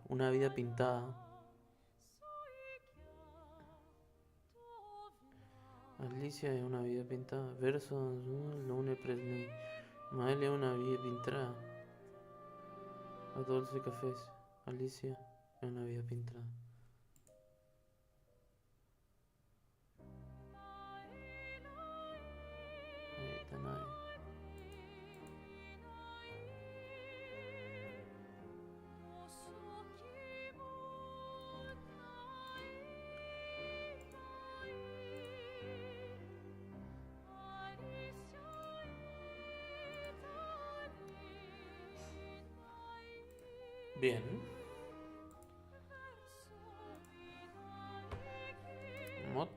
una vida pintada. Alicia è una vida pintada. Verso lune presnui. Mael è una vida pintada. Adolfo Cafés. Alicia è una vida pintada. Ahí está nadie. Bien. Mod.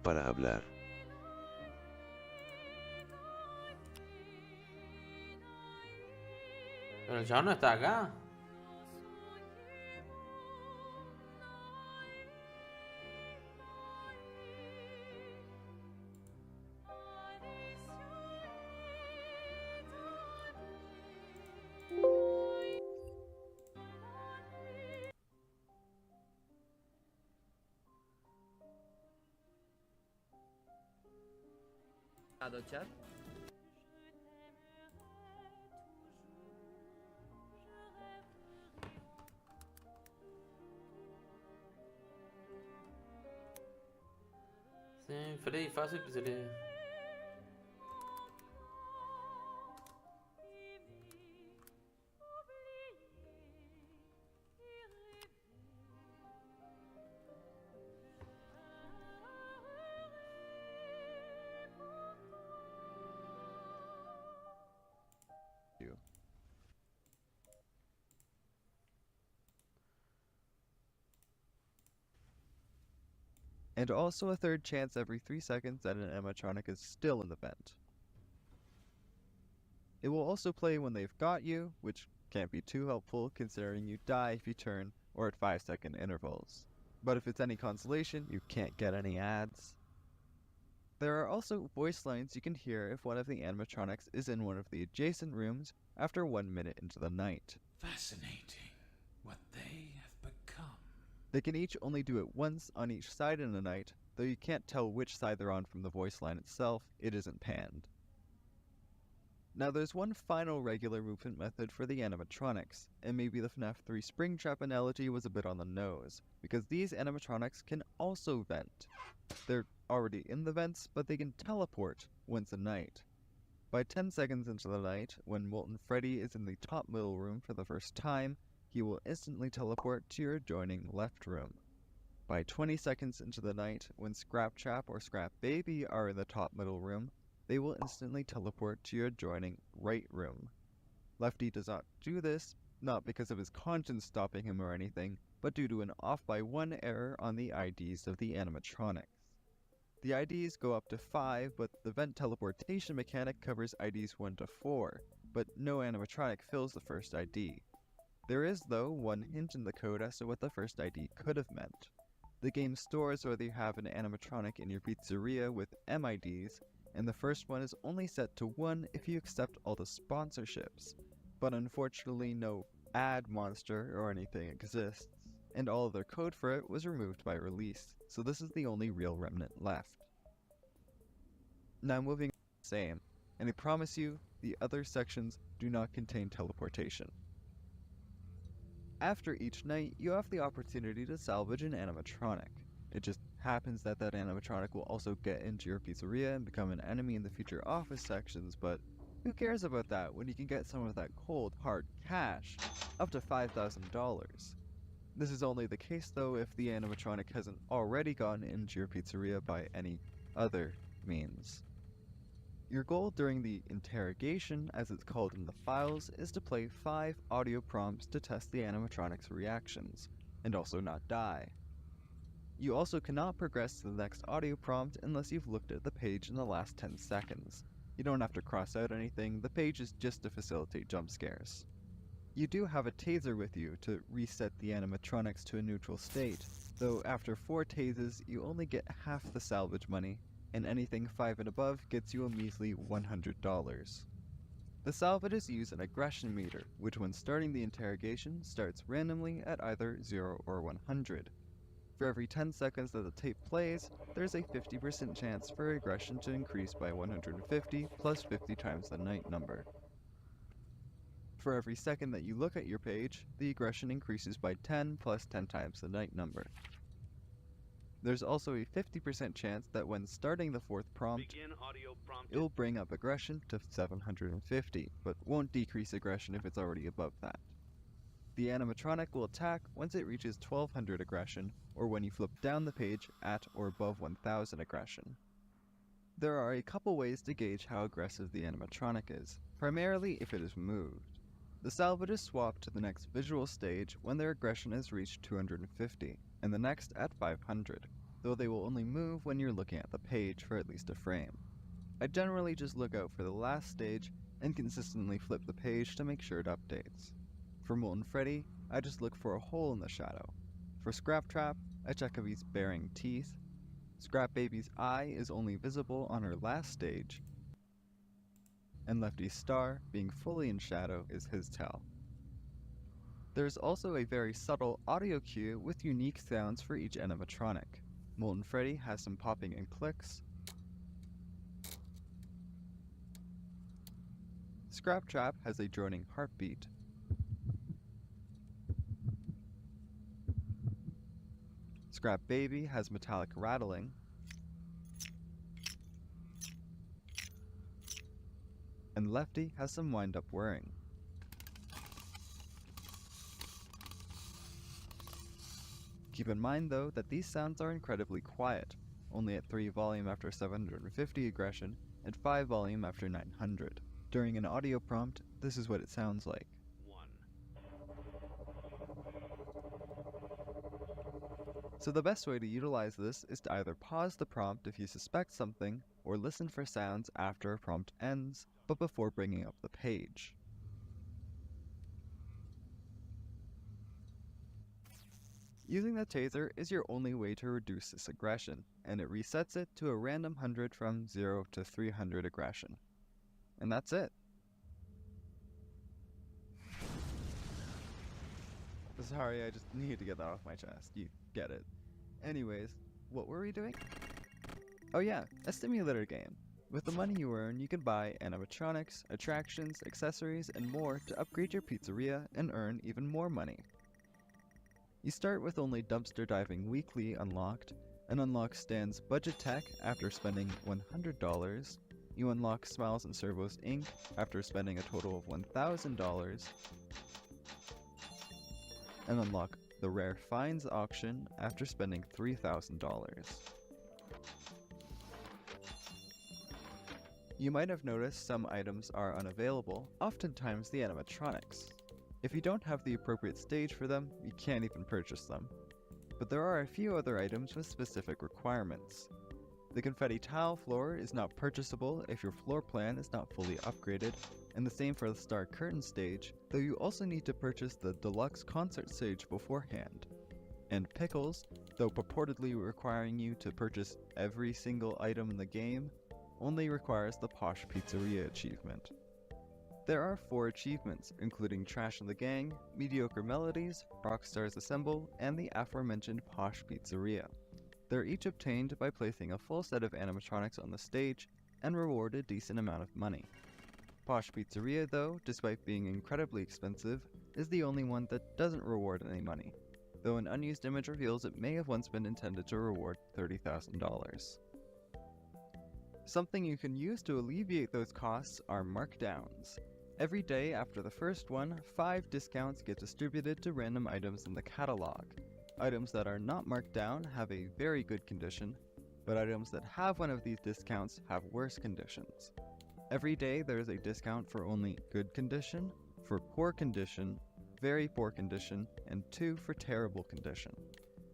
Para hablar. Pero el chavo no está acá. Chat. Sí, Freddy fácil que se le... And also a third chance every 3 seconds that an animatronic is still in the vent. It will also play when they've got you, which can't be too helpful considering you die if you turn or at 5-second intervals. But if it's any consolation, you can't get any ads. There are also voice lines you can hear if one of the animatronics is in one of the adjacent rooms after 1 minute into the night. Fascinating what they have become. They can each only do it once on each side in a night, though you can't tell which side they're on from the voice line itself, it isn't panned. Now there's one final regular movement method for the animatronics, and maybe the FNAF 3 Springtrap analogy was a bit on the nose, because these animatronics can also vent. They're already in the vents, but they can teleport once a night. By 10 seconds into the night, when Molten Freddy is in the top middle room for the first time, he will instantly teleport to your adjoining left room. By 20 seconds into the night, when Scrap Chap or Scrap Baby are in the top middle room, they will instantly teleport to your adjoining right room. Lefty does not do this, not because of his conscience stopping him or anything, but due to an off by 1 error on the IDs of the animatronics. The IDs go up to 5, but the vent teleportation mechanic covers IDs 1 to 4, but no animatronic fills the first ID. There is, though, one hint in the code as to what the first ID could have meant. The game stores whether you have an animatronic in your pizzeria with MIDs, and the first one is only set to 1 if you accept all the sponsorships, but unfortunately no ad monster or anything exists, and all of their code for it was removed by release, so this is the only real remnant left. Now moving on to the same, and I promise you, the other sections do not contain teleportation. After each night, you have the opportunity to salvage an animatronic. It just happens that that animatronic will also get into your pizzeria and become an enemy in the future office sections, but who cares about that when you can get some of that cold, hard cash, up to $5,000. This is only the case though if the animatronic hasn't already gotten into your pizzeria by any other means. Your goal during the interrogation, as it's called in the files, is to play 5 audio prompts to test the animatronic's reactions, and also not die. You also cannot progress to the next audio prompt unless you've looked at the page in the last 10 seconds. You don't have to cross out anything, the page is just to facilitate jump scares. You do have a taser with you to reset the animatronics to a neutral state, though after 4 tases you only get half the salvage money, and anything 5 and above gets you a measly $100. The salvage is used an aggression meter, which when starting the interrogation starts randomly at either 0 or 100. For every 10 seconds that the tape plays, there's a 50% chance for aggression to increase by 150 plus 50 times the night number. For every second that you look at your page, the aggression increases by 10 plus 10 times the night number. There's also a 50% chance that when starting the 4th prompt, it will bring up aggression to 750, but won't decrease aggression if it's already above that. The animatronic will attack once it reaches 1200 aggression, or when you flip down the page at or above 1000 aggression. There are a couple ways to gauge how aggressive the animatronic is, primarily if it is moved. The salvage is swapped to the next visual stage when their aggression has reached 250, and the next at 500, though they will only move when you're looking at the page for at least a frame. I generally just look out for the last stage and consistently flip the page to make sure it updates. For Molten Freddy, I just look for a hole in the shadow. For Scrap Trap, I check if he's baring teeth. Scrap Baby's eye is only visible on her last stage, and Lefty's star, being fully in shadow, is his tell. There's also a very subtle audio cue with unique sounds for each animatronic. Molten Freddy has some popping and clicks. Scrap Trap has a droning heartbeat. Scrap Baby has metallic rattling. And Lefty has some wind-up whirring. Keep in mind though that these sounds are incredibly quiet, only at 3 volume after 750 aggression and 5 volume after 900. During an audio prompt, this is what it sounds like. So the best way to utilize this is to either pause the prompt if you suspect something, or listen for sounds after a prompt ends, but before bringing up the page. Using the taser is your only way to reduce this aggression, and it resets it to a random 100 from 0 to 300 aggression. And that's it. Sorry, I just needed to get that off my chest. You get it. Anyways, what were we doing? Oh yeah, a simulator game. With the money you earn, you can buy animatronics, attractions, accessories, and more to upgrade your pizzeria and earn even more money. You start with only Dumpster Diving Weekly unlocked, and unlock Stan's Budget Tech after spending $100. You unlock Smiles and Servos Inc. after spending a total of $1,000. And unlock the Rare Finds auction after spending $3,000. You might have noticed some items are unavailable, oftentimes the animatronics. If you don't have the appropriate stage for them, you can't even purchase them. But there are a few other items with specific requirements. The confetti tile floor is not purchasable if your floor plan is not fully upgraded, and the same for the star curtain stage, though you also need to purchase the deluxe concert stage beforehand. And Pickles, though purportedly requiring you to purchase every single item in the game, only requires the Posh Pizzeria achievement. There are 4 achievements, including Trash in the Gang, Mediocre Melodies, Rockstars Assemble, and the aforementioned Posh Pizzeria. They're each obtained by placing a full set of animatronics on the stage and reward a decent amount of money. Posh Pizzeria, though, despite being incredibly expensive, is the only one that doesn't reward any money, though an unused image reveals it may have once been intended to reward $30,000. Something you can use to alleviate those costs are markdowns. Every day after the first one, 5 discounts get distributed to random items in the catalog. Items that are not marked down have a very good condition, but items that have one of these discounts have worse conditions. Every day there is a discount for only good condition, for poor condition, very poor condition, and 2 for terrible condition.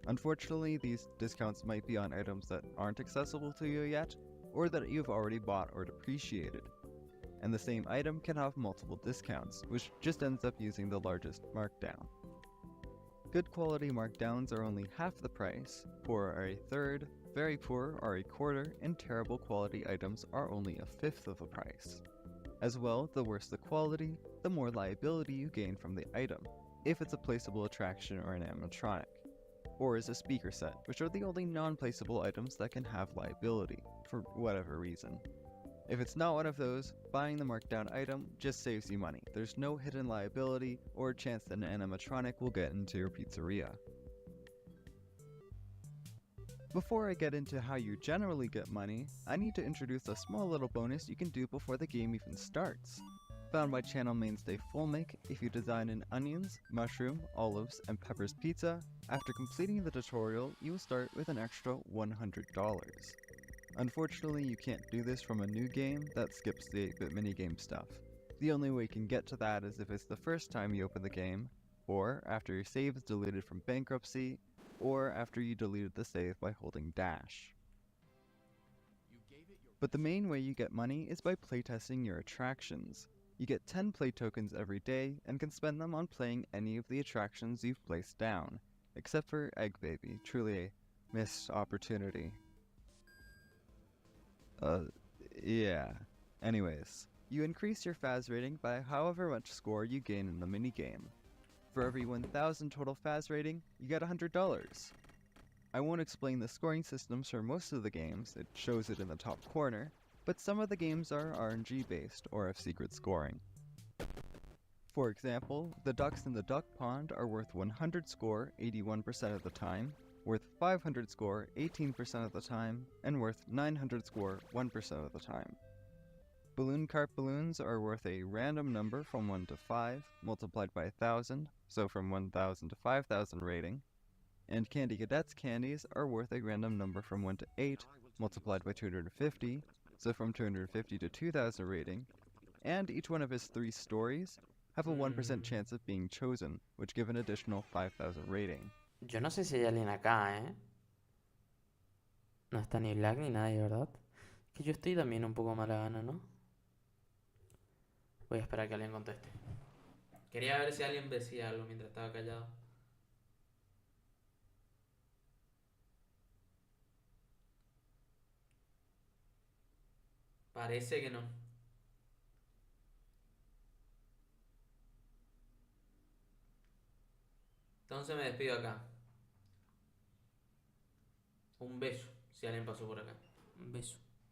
Unfortunately, these discounts might be on items that aren't accessible to you yet, or that you've already bought or depreciated. And the same item can have multiple discounts, which just ends up using the largest markdown. Good quality markdowns are only half the price, poor are a third, very poor are a quarter, and terrible quality items are only a fifth of the price. As well, the worse the quality, the more liability you gain from the item, if it's a placeable attraction or an animatronic, or is a speaker set, which are the only non-placeable items that can have liability, for whatever reason. If it's not one of those, buying the markdown item just saves you money. There's no hidden liability or chance that an animatronic will get into your pizzeria. Before I get into how you generally get money, I need to introduce a small little bonus you can do before the game even starts. Found my channel mainstay Fullmake, if you design an onions, mushroom, olives, and peppers pizza, after completing the tutorial, you will start with an extra $100. Unfortunately, you can't do this from a new game that skips the 8-bit minigame stuff. The only way you can get to that is if it's the first time you open the game, or after your save is deleted from bankruptcy, or after you deleted the save by holding dash. But the main way you get money is by playtesting your attractions. You get 10 play tokens every day and can spend them on playing any of the attractions you've placed down, except for Egg Baby, truly a missed opportunity. Yeah. Anyways, you increase your FAS rating by however much score you gain in the minigame. For every 1000 total FAS rating, you get $100. I won't explain the scoring systems for most of the games, it shows it in the top corner, but some of the games are RNG based or have secret scoring. For example, the ducks in the duck pond are worth 100 score 81% of the time, worth 500 score 18% of the time, and worth 900 score 1% of the time. Balloon cart balloons are worth a random number from 1 to 5, multiplied by 1000, so from 1000 to 5000 rating, and Candy Cadets candies are worth a random number from 1 to 8, multiplied by 250, so from 250 to 2000 rating, and each one of his 3 stories have a 1% chance of being chosen, which give an additional 5000 rating. Yo no sé si hay alguien acá, ¿eh? No está ni Black ni nadie, ¿verdad? Que yo estoy también un poco mala gana, ¿no? Voy a esperar a que alguien conteste. Quería ver si alguien decía algo mientras estaba callado. Parece que no. Entonces me despido acá. Un beso, si alguien pasó por acá. Un beso.